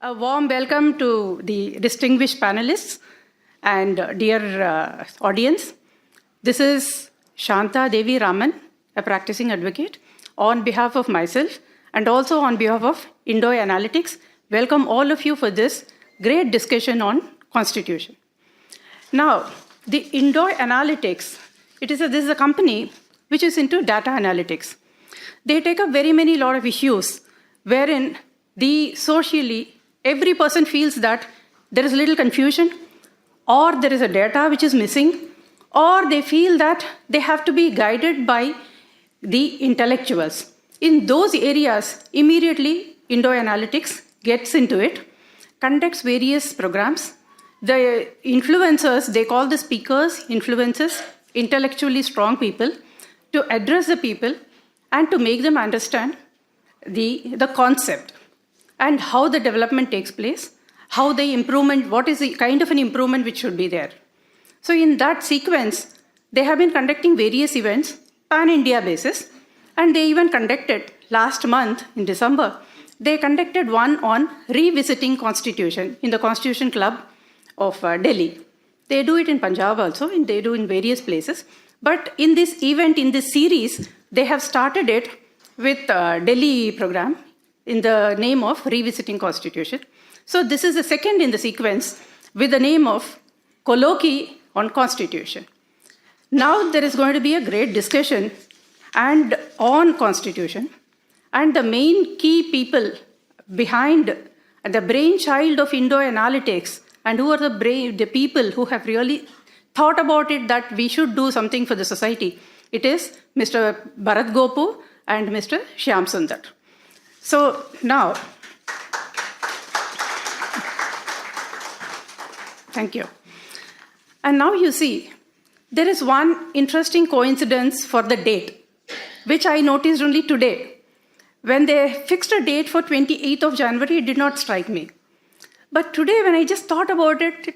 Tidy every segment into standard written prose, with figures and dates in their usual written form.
A warm welcome to the distinguished panelists and dear audience. This is Shantha, Devi, Raman, a practicing advocate, on behalf of myself and also on behalf of INDOI Analytics. Welcome all of you for this great discussion on Constitution. Now, the INDOI Analytics, this is a company which is into data analytics. They take up very lot of issues wherein socially every person feels that there is little confusion, or there is a data which is missing, or they feel that they have to be guided by the intellectuals. In those areas, immediately INDOI Analytics gets into it, conducts various programs. The influencers, they call the speakers, influencers, intellectually strong people, to address the people and to make them understand the concept and how the development takes place, how the improvement, what is the kind of an improvement which should be there. So in that sequence, they have been conducting various events, pan-India basis, and they even conducted last month in December, they conducted one on revisiting Constitution in the Constitution Club of Delhi. They do it in Punjab also, and they do in various places. But in this event, in this series, they have started it with Delhi program in the name of Revisiting Constitution. So this is the second in the sequence with the name of Colloquy on Constitution. Now there is going to be a great discussion and on Constitution, and the main key people behind the brainchild of INDOI Analytics, and who are the people who have really thought about it that we should do something for the society. It is Mr. Bharat Gopu and Mr. Shyam Sundar. So now, thank you. And now you see, there is one interesting coincidence for the date, which I noticed only today. When they fixed a date for 28th of January, it did not strike me. But today, when I just thought about it,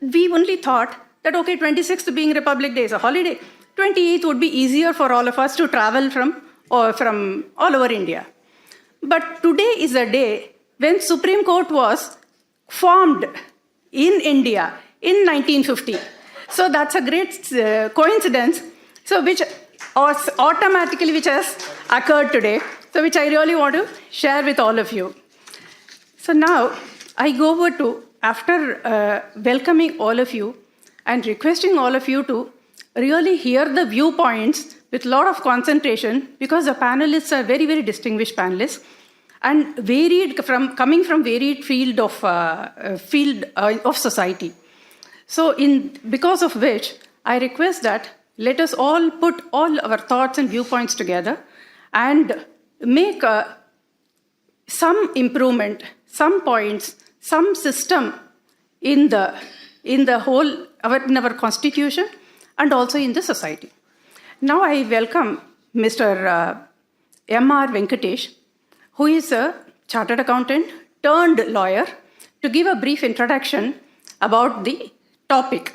we only thought that, okay, 26th being Republic Day is a holiday. 28th would be easier for all of us to travel from all over India. But today is a day when Supreme Court was formed in India in 1950. So that's a great coincidence, so which has occurred today, so which I really want to share with all of you. So now I go over to, after welcoming all of you and requesting all of you to really hear the viewpoints with a lot of concentration, because the panelists are very distinguished panelists and coming from varied field of society. So because of which, I request that let us all put all our thoughts and viewpoints together and make some improvement, some points, some system in the whole, in our Constitution and also in the society. Now I welcome Mr. M R Venkatesh, who is a chartered accountant turned lawyer, to give a brief introduction about the topic.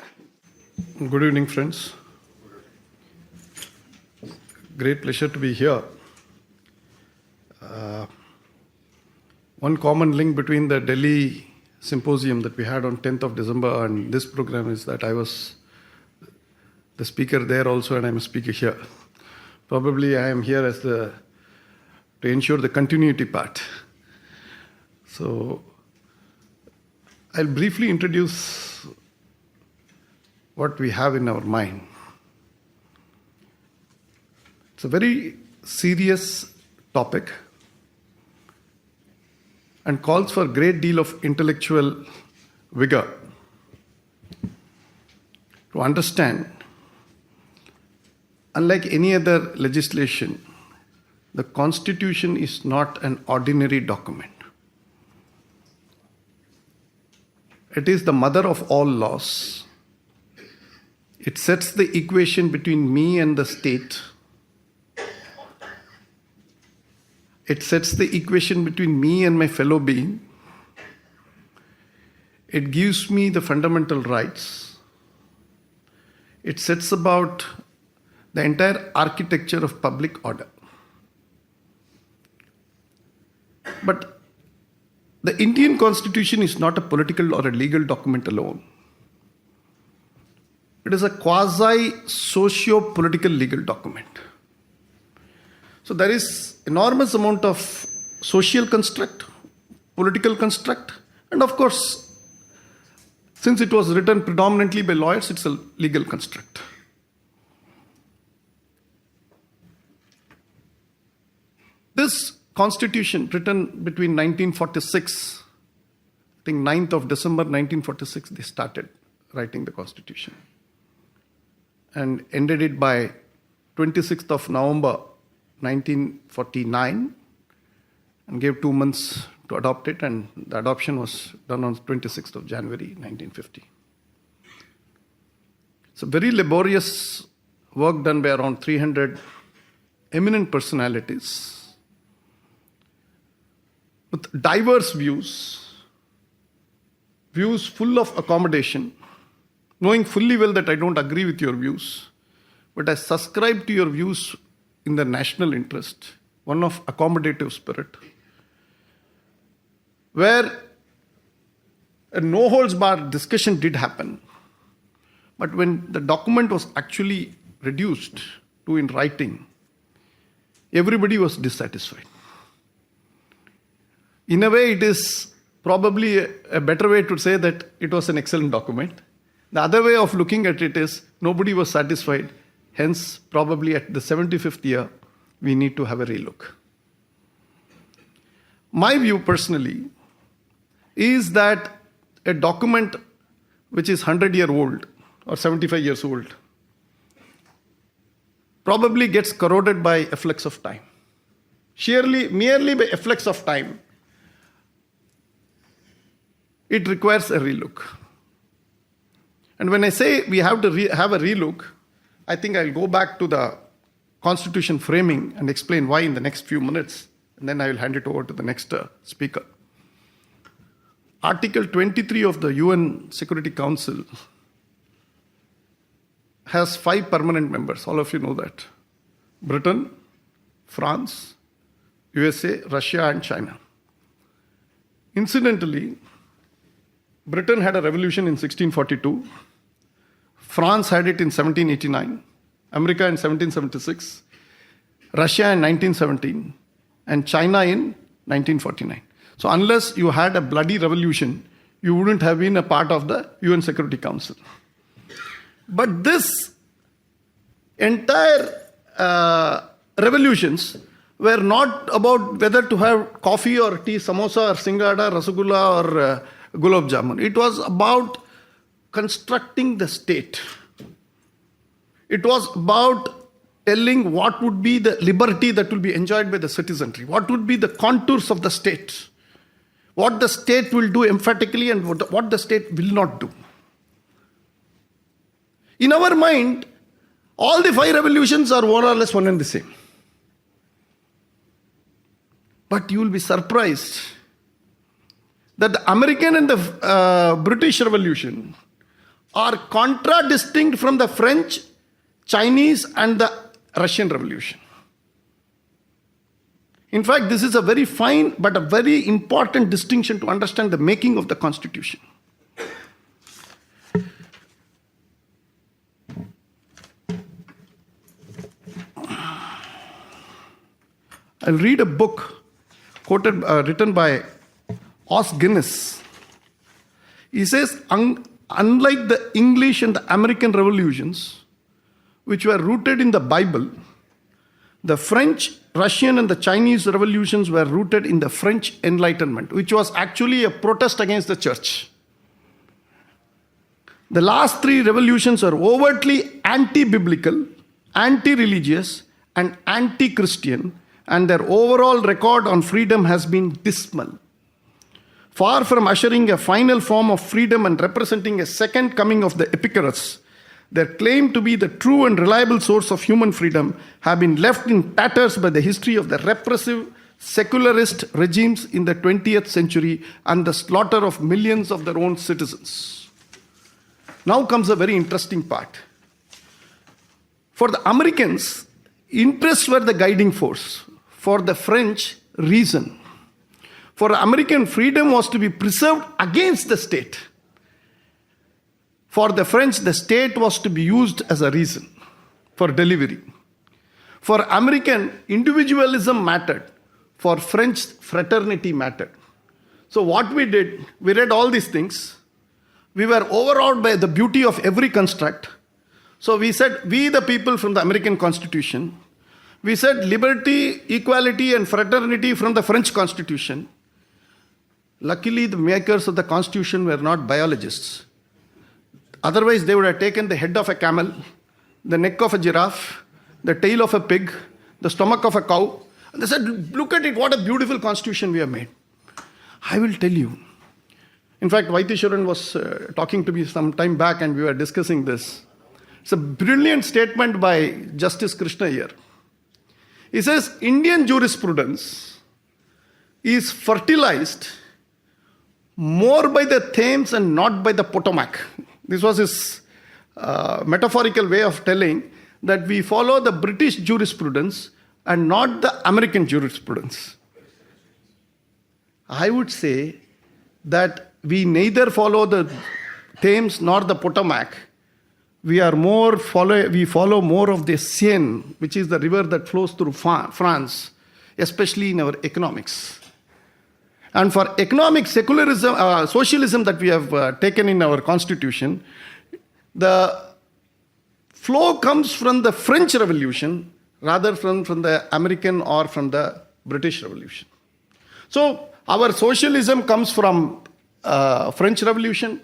Good evening, friends. Great pleasure to be here. One common link between the Delhi symposium that we had on 10th of December and this program is that I was the speaker there also, and I'm a speaker here. Probably I am here as to ensure the continuity part. So I'll briefly introduce what we have in our mind. It's a very serious topic and calls for a great deal of intellectual vigor to understand. Unlike any other legislation, the Constitution is not an ordinary document. It is the mother of all laws. It sets the equation between me and the state. It sets the equation between me and my fellow being. It gives me the fundamental rights. It sets about the entire architecture of public order. But the Indian Constitution is not a political or a legal document alone. It is a quasi-socio-political legal document. So there is enormous amount of social construct, political construct, and of course, since it was written predominantly by lawyers, it's a legal construct. This constitution, written between 1946, I think 9th of December 1946, they started writing the constitution, and ended it by 26th of November 1949, and gave 2 months to adopt it, and the adoption was done on 26th of January 1950. It's a very laborious work done by around 300 eminent personalities with diverse views full of accommodation, knowing fully well that I don't agree with your views, but I subscribe to your views in the national interest, one of accommodative spirit, where a no-holds-barred discussion did happen. But when the document was actually reduced to in writing, everybody was dissatisfied. In a way, it is probably a better way to say that it was an excellent document. The other way of looking at it is nobody was satisfied. Hence, probably at the 75th year, we need to have a relook. My view personally is that a document which is 100-year-old or 75 years old probably gets corroded by efflux of time. Merely by efflux of time, it requires a relook. And when I say we have to have a relook, I think I'll go back to the Constitution framing and explain why in the next few minutes, and then I will hand it over to the next speaker. Article 23 of the UN Security Council has 5 permanent members. All of you know that. Britain, France, USA, Russia, and China. Incidentally, Britain had a revolution in 1642. France had it in 1789. America in 1776. Russia in 1917. And China in 1949. So unless you had a bloody revolution, you wouldn't have been a part of the UN Security Council. But this entire revolutions were not about whether to have coffee or tea, samosa or singada, rasgulla or gulab jamun. It was about constructing the state. It was about telling what would be the liberty that will be enjoyed by the citizenry, what would be the contours of the state, what the state will do emphatically and what the state will not do. In our mind, all the 5 revolutions are more or less one and the same. But you will be surprised that the American and the British Revolution are contradistinct from the French, Chinese, and the Russian Revolution. In fact, this is a very fine but a very important distinction to understand the making of the Constitution. I'll read a book written by Os Guinness. He says, unlike the English and the American revolutions, which were rooted in the Bible, the French, Russian, and the Chinese revolutions were rooted in the French Enlightenment, which was actually a protest against the church. The last 3 revolutions are overtly anti-biblical, anti-religious, and anti-Christian, and their overall record on freedom has been dismal. Far from ushering a final form of freedom and representing a second coming of the Epicurus, their claim to be the true and reliable source of human freedom have been left in tatters by the history of the repressive secularist regimes in the 20th century and the slaughter of millions of their own citizens. Now comes a very interesting part. For the Americans, interests were the guiding force. For the French, reason. For American, freedom was to be preserved against the state. For the French, the state was to be used as a reason for delivery. For American, individualism mattered. For French, fraternity mattered. So what we did, we read all these things. We were overawed by the beauty of every construct. So we said, we the people from the American Constitution. We said liberty, equality and fraternity from the French Constitution. Luckily, the makers of the Constitution were not biologists. Otherwise, they would have taken the head of a camel, the neck of a giraffe, the tail of a pig, the stomach of a cow. And they said, look at it, what a beautiful Constitution we have made. I will tell you. In fact, Vaitishwaran was talking to me some time back and we were discussing this. It's a brilliant statement by Justice Krishna here. He says, Indian jurisprudence is fertilized more by the Thames and not by the Potomac. This was his metaphorical way of telling that we follow the British jurisprudence and not the American jurisprudence. I would say that we neither follow the Thames nor the Potomac. We follow more of the Seine, which is the river that flows through France, especially in our economics. And for economic secularism, socialism that we have taken in our constitution, the flow comes from the French Revolution rather than from the American or from the British Revolution. So our socialism comes from French Revolution.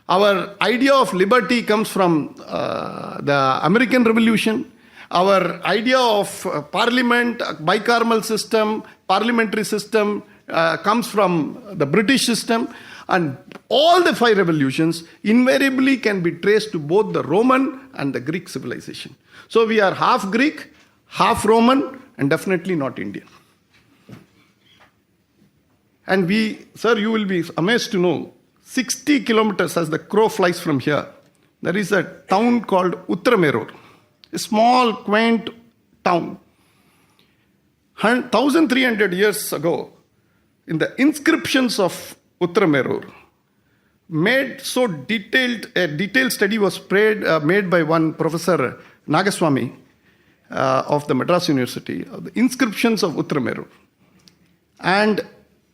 Our idea of liberty comes from the American Revolution. Our idea of parliament, bicameral system, parliamentary system comes from the British system. And all the 5 revolutions invariably can be traced to both the Roman and the Greek civilization. So we are half Greek, half Roman, and definitely not Indian. And sir, you will be amazed to know, 60 kilometers as the crow flies from here, there is a town called Uttaramerur, a small, quaint town. 1,300 years ago, in the inscriptions of Uttaramerur, a detailed study was made by one Professor Nagaswamy of the Madras University, of the inscriptions of Uttaramerur. And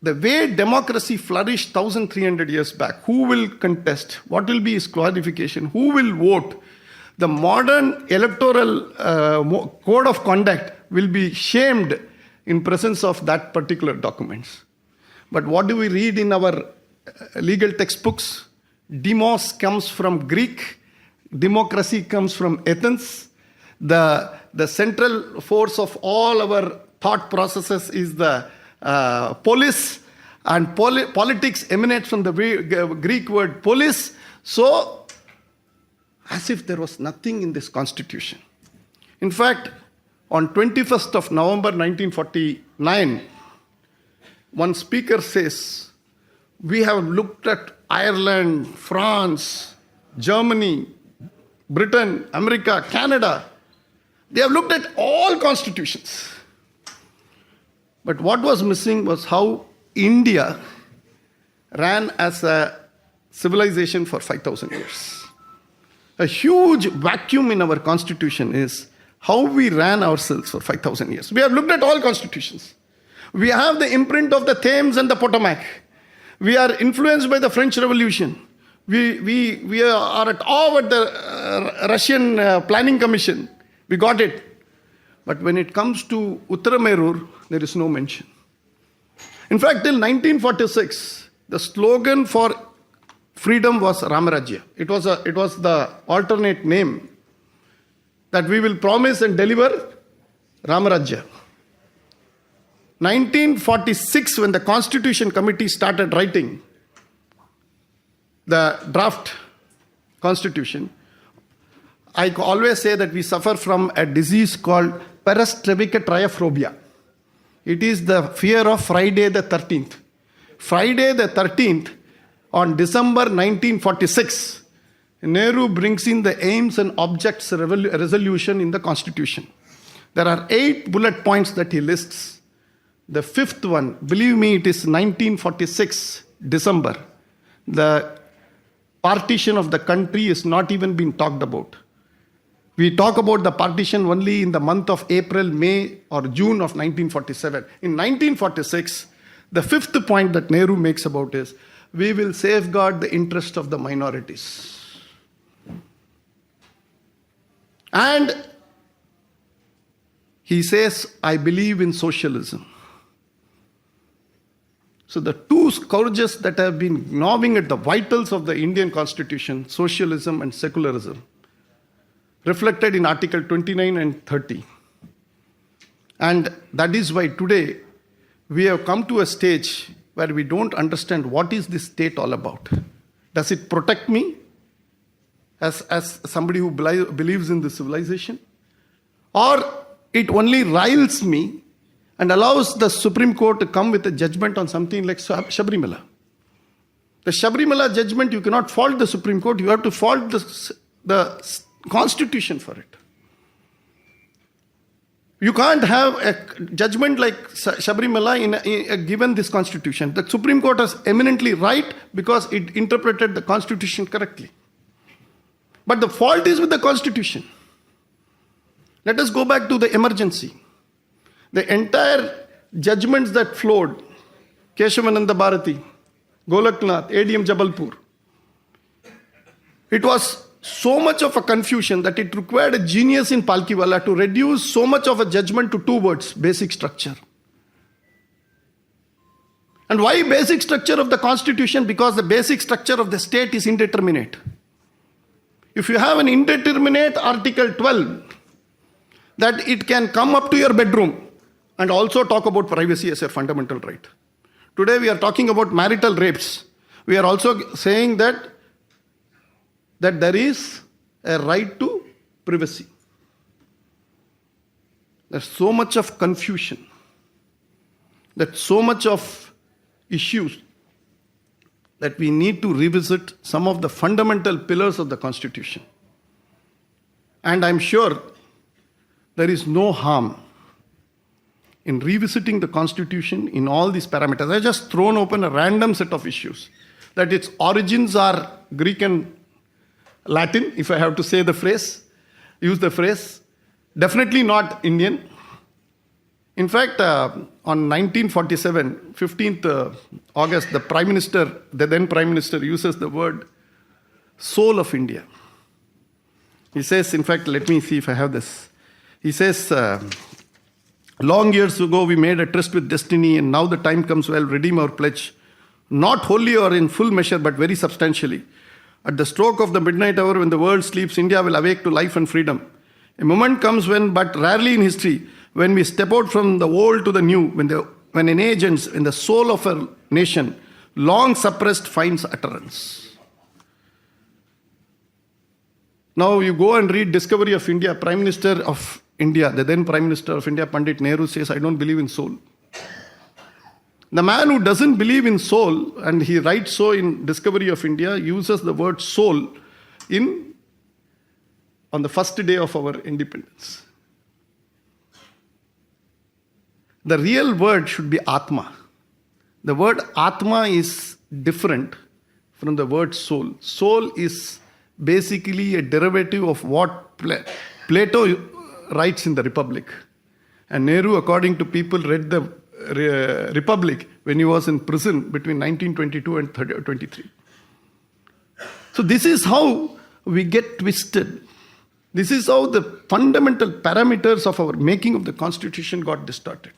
the way democracy flourished 1,300 years back, who will contest? What will be his qualification? Who will vote? The modern electoral code of conduct will be shamed in presence of that particular documents. But what do we read in our legal textbooks? Demos comes from Greek. Democracy comes from Athens. The central force of all our thought processes is the polis, and politics emanates from the Greek word polis. So, as if there was nothing in this constitution. In fact, on 21st of November 1949, one speaker says, we have looked at Ireland, France, Germany, Britain, America, Canada. They have looked at all constitutions. But what was missing was how India ran as a civilization for 5,000 years. A huge vacuum in our constitution is how we ran ourselves for 5,000 years. We have looked at all constitutions. We have the imprint of the Thames and the Potomac. We are influenced by the French Revolution. We are at awe at the Russian Planning Commission. We got it. But when it comes to Uttaramerur, there is no mention. In fact, till 1946, the slogan for freedom was Ramarajya. It was the alternate name that we will promise and deliver Ramarajya. 1946, when the Constitution Committee started writing the draft Constitution, I always say that we suffer from a disease called perestroika triophobia. It is the fear of Friday the 13th. Friday the 13th, on December 1946, Nehru brings in the aims and objects resolution in the Constitution. There are 8 bullet points that he lists. The fifth one, believe me, it is 1946, December. The partition of the country is not even being talked about. We talk about the partition only in the month of April, May, or June of 1947. In 1946, the fifth point that Nehru makes about is, we will safeguard the interest of the minorities. And he says, I believe in socialism. So the two scourges that have been gnawing at the vitals of the Indian constitution, socialism and secularism, reflected in Article 29 and 30. And that is why today we have come to a stage where we don't understand what is this state all about. Does it protect me as somebody who believes in the civilization? Or it only riles me and allows the Supreme Court to come with a judgment on something like Sabrimala? The Sabrimala judgment, you cannot fault the Supreme Court, you have to fault the Constitution for it. You can't have a judgment like Sabrimala given this Constitution. The Supreme Court is eminently right because it interpreted the Constitution correctly. But the fault is with the Constitution. Let us go back to the emergency. The entire judgments that flowed, Keshavananda Bharati, Golaknath, ADM Jabalpur, it was so much of a confusion that it required a genius in Palkiwala to reduce so much of a judgment to two words, basic structure. And why basic structure of the Constitution? Because the basic structure of the state is indeterminate. If you have an indeterminate Article 12, that it can come up to your bedroom and also talk about privacy as a fundamental right. Today we are talking about marital rapes. We are also saying that there is a right to privacy. There's so much of confusion. There's so much of issues that we need to revisit some of the fundamental pillars of the Constitution. And I'm sure there is no harm in revisiting the Constitution in all these parameters. I just thrown open a random set of issues. That its origins are Greek and Latin, if I have to say the phrase, use the phrase. Definitely not Indian. In fact, on 1947, 15th August, the then Prime Minister uses the word soul of India. He says, in fact, let me see if I have this. He says, long years ago we made a tryst with destiny, and now the time comes we'll redeem our pledge, not wholly or in full measure, but very substantially. At the stroke of the midnight hour when the world sleeps, India will awake to life and freedom. A moment comes when, but rarely in history, when we step out from the old to the new, when an age ends, when the soul of a nation, long suppressed, finds utterance. Now you go and read Discovery of India, Prime Minister of India, the then Prime Minister of India, Pandit Nehru, says, I don't believe in soul. The man who doesn't believe in soul, and he writes so in Discovery of India, uses the word soul on the first day of our independence. The real word should be Atma. The word Atma is different from the word soul. Soul is basically a derivative of what Plato writes in the Republic. And Nehru, according to people, read the Republic when he was in prison between 1922 and 23. So this is how we get twisted. This is how the fundamental parameters of our making of the Constitution got distorted.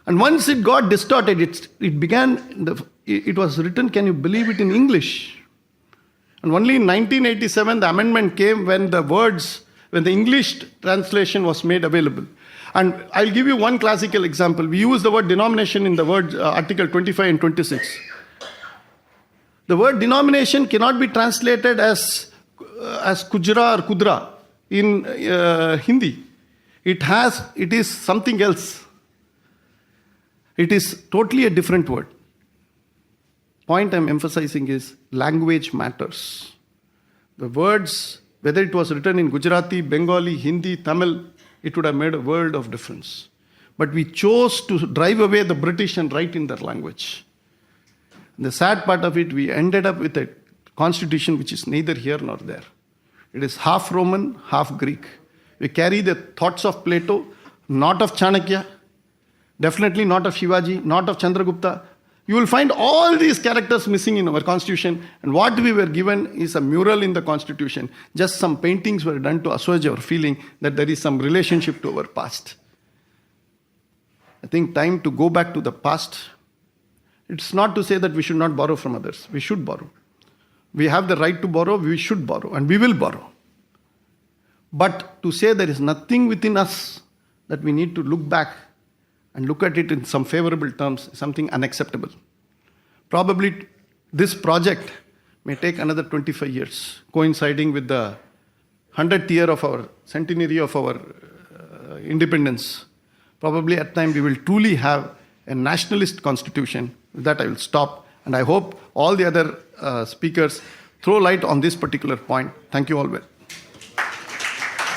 And once it got distorted, it was written, can you believe it, in English. And only in 1987 the amendment came when the English translation was made available. And I'll give you one classical example. We use the word denomination in the word Article 25 and 26. The word denomination cannot be translated as Kujra or Kudra in Hindi. It is something else. It is totally a different word. Point I'm emphasizing is language matters. The words, whether it was written in Gujarati, Bengali, Hindi, Tamil, it would have made a world of difference. but we chose to drive away the British and write in their language. And the sad part of it, we ended up with a constitution which is neither here nor there. It is half Roman, half Greek. We carry the thoughts of Plato, not of Chanakya, definitely not of Shivaji, not of Chandragupta. You will find all these characters missing in our constitution, and what we were given is a mural in the constitution. Just some paintings were done to assuage our feeling that there is some relationship to our past. I think time to go back to the past. It's not to say that we should not borrow from others. We should borrow. We have the right to borrow, we should borrow, and we will borrow. But to say there is nothing within us that we need to look back and look at it in some favorable terms is something unacceptable. Probably this project may take another 25 years, coinciding with the 100th year of our centenary of our independence. Probably at time we will truly have a nationalist constitution. With that I will stop, and I hope all the other speakers throw light on this particular point. Thank you all well.